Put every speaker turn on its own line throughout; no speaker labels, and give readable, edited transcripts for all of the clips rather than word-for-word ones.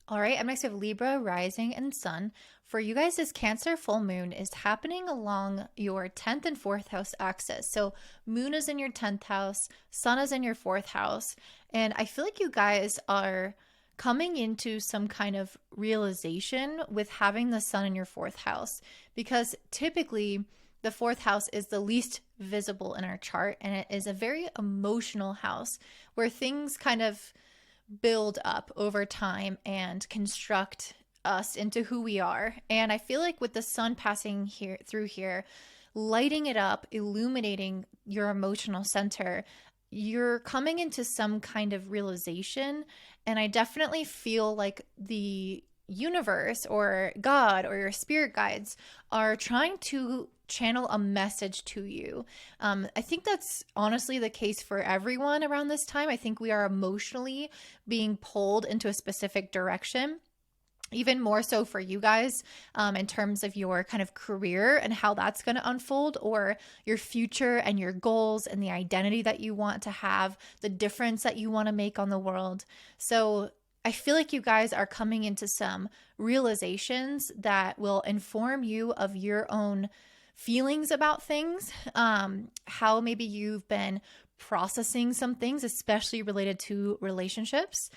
All right, up next we have Libra, rising, and sun. For you guys, this Cancer full moon is happening along your 10th and 4th house axis. So, moon is in your 10th house, sun is in your 4th house. And I feel like you guys are coming into some kind of realization with having the sun in your 4th house, because typically the 4th house is the least visible in our chart, and it is a very emotional house where things kind of build up over time and construct us into who we are. And I feel like with the sun passing here through here, lighting it up, illuminating your emotional center, you're coming into some kind of realization. And I definitely feel like the universe or God or your spirit guides are trying to channel a message to you. I think that's honestly the case for everyone around this time. I think we are emotionally being pulled into a specific direction. Even more so for you guys, in terms of your kind of career and how that's going to unfold, or your future and your goals and the identity that you want to have, the difference that you want to make on the world. So I feel like you guys are coming into some realizations that will inform you of your own feelings about things, how maybe you've been processing some things, especially related to relationships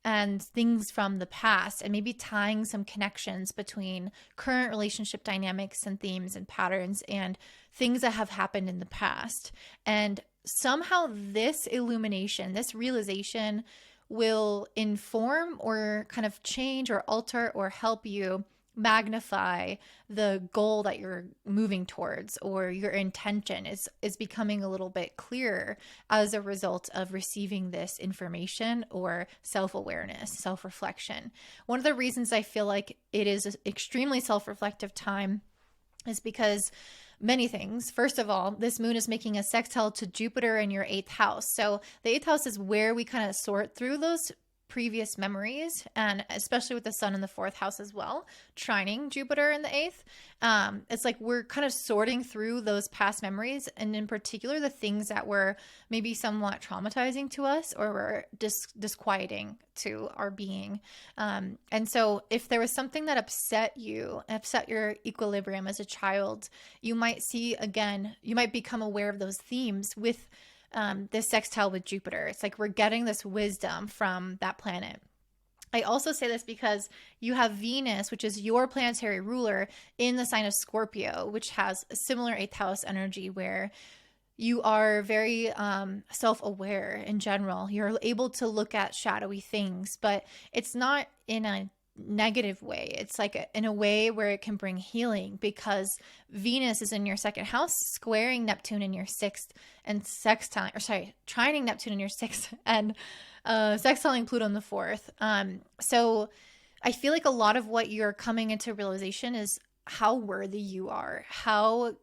and things from the past, and maybe tying some connections between current relationship dynamics and themes and patterns and things that have happened in the past. And somehow this illumination, this realization will inform or kind of change or alter or help you magnify the goal that you're moving towards, or your intention is becoming a little bit clearer as a result of receiving this information or self-awareness, self-reflection. One of the reasons I feel like it is an extremely self-reflective time is because many things. First of all, this moon is making a sextile to Jupiter in your 8th house. So the 8th house is where we kind of sort through those previous memories, and especially with the sun in the 4th house as well, trining Jupiter in the 8th. It's like we're kind of sorting through those past memories, and in particular, the things that were maybe somewhat traumatizing to us or were disquieting to our being. And so if there was something that upset you, upset your equilibrium as a child, you might see again, you might become aware of those themes with this sextile with Jupiter. It's like we're getting this wisdom from that planet. I also say this because you have Venus, which is your planetary ruler, in the sign of Scorpio, which has a similar 8th house energy where you are very self-aware in general. You're able to look at shadowy things, but it's not in a negative way. It's like in a way where it can bring healing, because Venus is in your 2nd house, squaring Neptune in your 6th, and trining Neptune in your 6th, and sextiling Pluto in the 4th. So I feel like a lot of what you're coming into realization is how worthy you are, how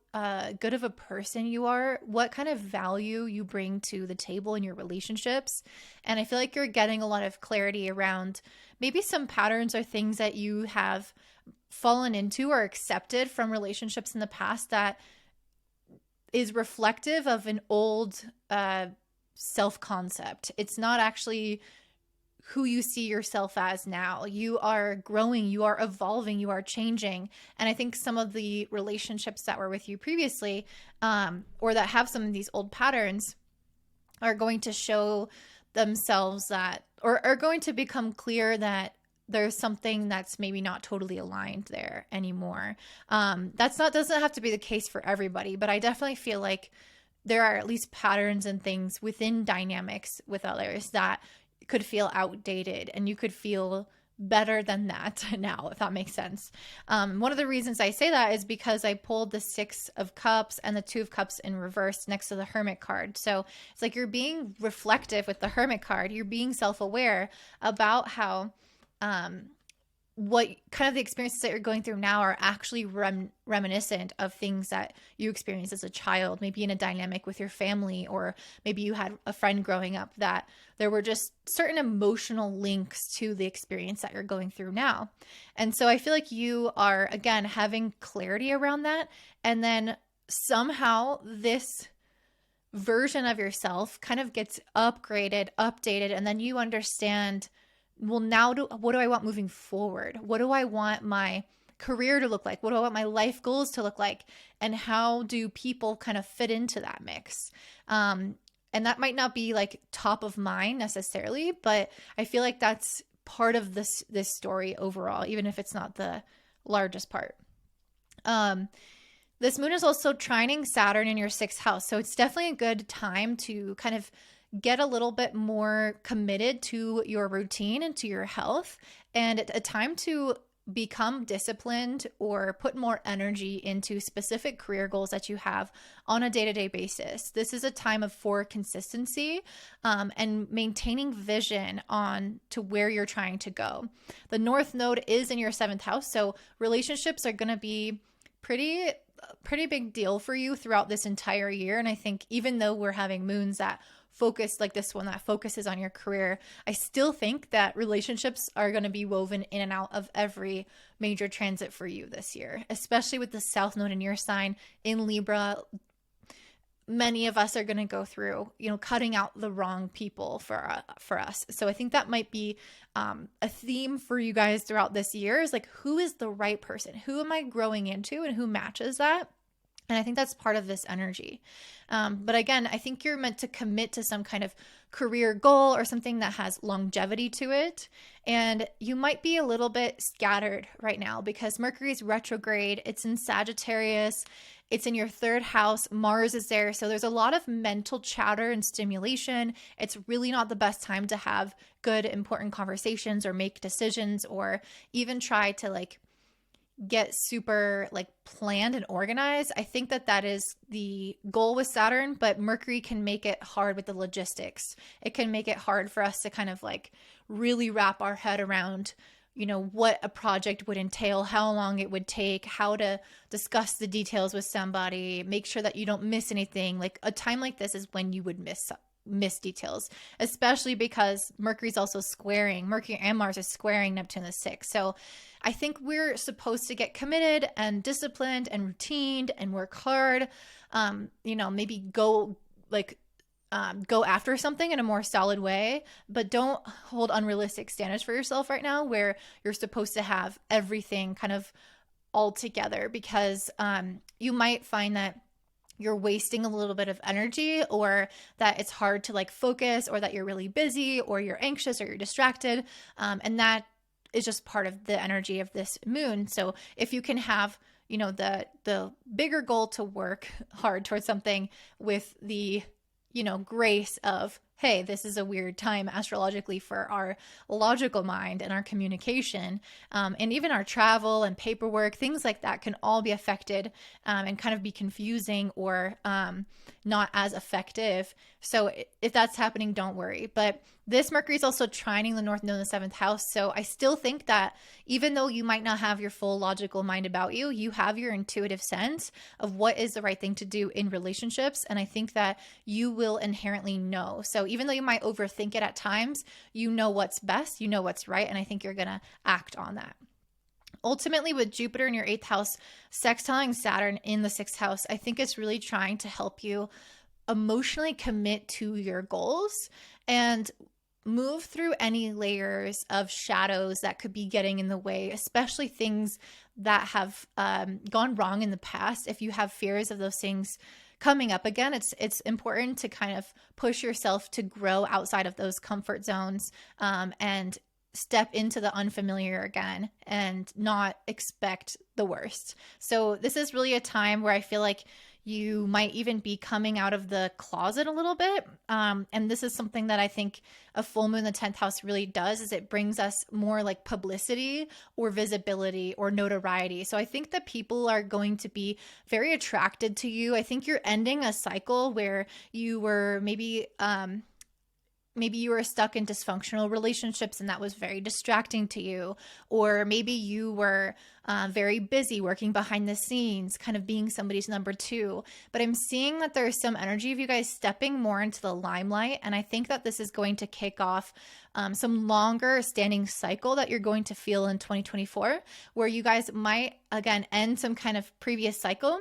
good of a person you are, what kind of value you bring to the table in your relationships. And I feel like you're getting a lot of clarity around maybe some patterns or things that you have fallen into or accepted from relationships in the past that is reflective of an old self-concept. It's not actually who you see yourself as now. You are growing, you are evolving, you are changing. And I think some of the relationships that were with you previously, or that have some of these old patterns, are going to show themselves that, or are going to become clear that there's something that's maybe not totally aligned there anymore. Doesn't have to be the case for everybody, but I definitely feel like there are at least patterns and things within dynamics with others that could feel outdated, and you could feel better than that now, if that makes sense. One of the reasons I say that is because I pulled the 6 of Cups and the 2 of Cups in reverse next to the Hermit card. So it's like you're being reflective with the Hermit card. You're being self-aware about how what kind of the experiences that you're going through now are actually reminiscent of things that you experienced as a child, maybe in a dynamic with your family, or maybe you had a friend growing up that there were just certain emotional links to the experience that you're going through now. And so I feel like you are, again, having clarity around that. And then somehow this version of yourself kind of gets upgraded, updated, and then you understand well, now what do I want moving forward? What do I want my career to look like? What do I want my life goals to look like? And how do people kind of fit into that mix? And that might not be like top of mind necessarily, but I feel like that's part of this story overall, even if it's not the largest part. This moon is also trining Saturn in your sixth house. So it's definitely a good time to kind of get a little bit more committed to your routine and to your health, and a time to become disciplined or put more energy into specific career goals that you have on a day-to-day basis. This is a time for consistency and maintaining vision on to where you're trying to go. The North Node is in your seventh house, so relationships are going to be pretty big deal for you throughout this entire year. And I think even though we're having moons that focus like this one that focuses on your career, I still think that relationships are going to be woven in and out of every major transit for you this year, especially with the South Node in your sign in Libra. Many of us are going to go through, cutting out the wrong people for us. So I think that might be a theme for you guys throughout this year, is like, who is the right person? Who am I growing into and who matches that? And I think that's part of this energy. But again, I think you're meant to commit to some kind of career goal or something that has longevity to it. And you might be a little bit scattered right now because Mercury is retrograde. It's in Sagittarius. It's in your third house. Mars is there. So there's a lot of mental chatter and stimulation. It's really not the best time to have good, important conversations or make decisions or even try to get super planned and organized. I think that is the goal with Saturn, but Mercury can make it hard with the logistics. It can make it hard for us to kind of really wrap our head around, what a project would entail, how long it would take, how to discuss the details with somebody, make sure that you don't miss anything. Like a time like this is when you would miss details, especially because Mercury and Mars are squaring Neptune the 6th. So I think we're supposed to get committed and disciplined and routined and work hard. Maybe go after something in a more solid way, but don't hold unrealistic standards for yourself right now where you're supposed to have everything kind of all together, because you might find that you're wasting a little bit of energy, or that it's hard to focus, or that you're really busy, or you're anxious, or you're distracted. And that is just part of the energy of this moon. So if you can have, the bigger goal to work hard towards something with the, grace of, hey, this is a weird time astrologically for our logical mind and our communication, and even our travel and paperwork, things like that can all be affected and kind of be confusing or not as effective. So if that's happening, don't worry. But this Mercury is also trining the North Node in the 7th house. So I still think that even though you might not have your full logical mind about you, you have your intuitive sense of what is the right thing to do in relationships. And I think that you will inherently know. So even though you might overthink it at times, you know what's best, you know what's right. And I think you're going to act on that. Ultimately, with Jupiter in your 8th house, sextiling Saturn in the 6th house, I think it's really trying to help you emotionally commit to your goals and move through any layers of shadows that could be getting in the way, especially things that have gone wrong in the past. If you have fears of those things coming up again, it's important to kind of push yourself to grow outside of those comfort zones and step into the unfamiliar again and not expect the worst. So this is really a time where I feel like you might even be coming out of the closet a little bit. And this is something that I think a full moon in the 10th house really does, is it brings us more publicity or visibility or notoriety. So I think that people are going to be very attracted to you. I think you're ending a cycle where you were maybe you were stuck in dysfunctional relationships and that was very distracting to you. Or maybe you were very busy working behind the scenes, kind of being somebody's number two. But I'm seeing that there's some energy of you guys stepping more into the limelight. And I think that this is going to kick off some longer standing cycle that you're going to feel in 2024, where you guys might, again, end some kind of previous cycle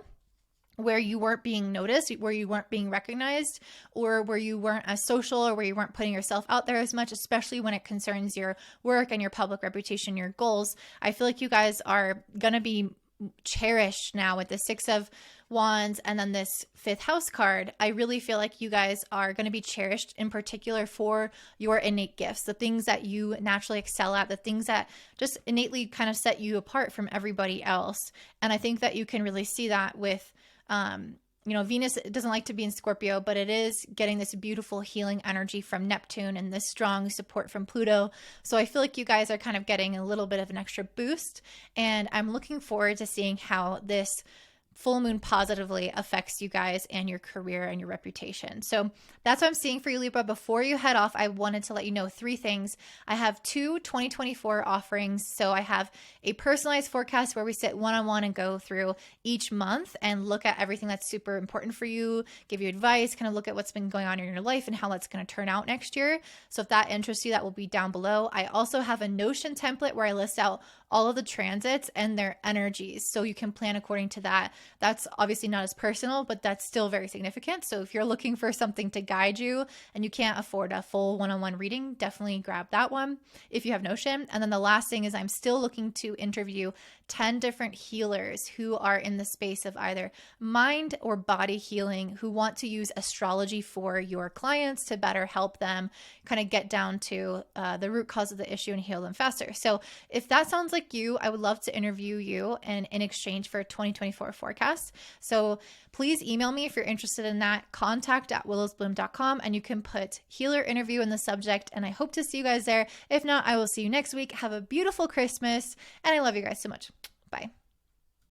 where you weren't being noticed, where you weren't being recognized, or where you weren't as social, or where you weren't putting yourself out there as much, especially when it concerns your work and your public reputation, your goals. I feel like you guys are going to be cherished now with the Six of Wands and then this fifth house card. I really feel like you guys are going to be cherished in particular for your innate gifts, the things that you naturally excel at, the things that just innately kind of set you apart from everybody else. And I think that you can really see that with Venus doesn't like to be in Scorpio, but it is getting this beautiful healing energy from Neptune and this strong support from Pluto. So I feel like you guys are kind of getting a little bit of an extra boost. And I'm looking forward to seeing how this full moon positively affects you guys and your career and your reputation. So that's what I'm seeing for you, Libra. Before you head off, I wanted to let you know 3 things. I have 2 2024 offerings. So I have a personalized forecast where we sit one-on-one and go through each month and look at everything that's super important for you, give you advice, kind of look at what's been going on in your life and how that's going to turn out next year. So if that interests you, that will be down below. I also have a Notion template where I list out all of the transits and their energies, so you can plan according to that. That's obviously not as personal, but that's still very significant. So if you're looking for something to guide you and you can't afford a full one-on-one reading, definitely grab that one if you have Notion. And then the last thing is I'm still looking to interview 10 different healers who are in the space of either mind or body healing, who want to use astrology for your clients to better help them kind of get down to the root cause of the issue and heal them faster. So if that sounds like you, I would love to interview you and in exchange for a 2024 forecast. So please email me if you're interested in that, contact@willowsbloom.com, and you can put healer interview in the subject. And I hope to see you guys there. If not, I will see you next week. Have a beautiful Christmas, and I love you guys so much. Bye.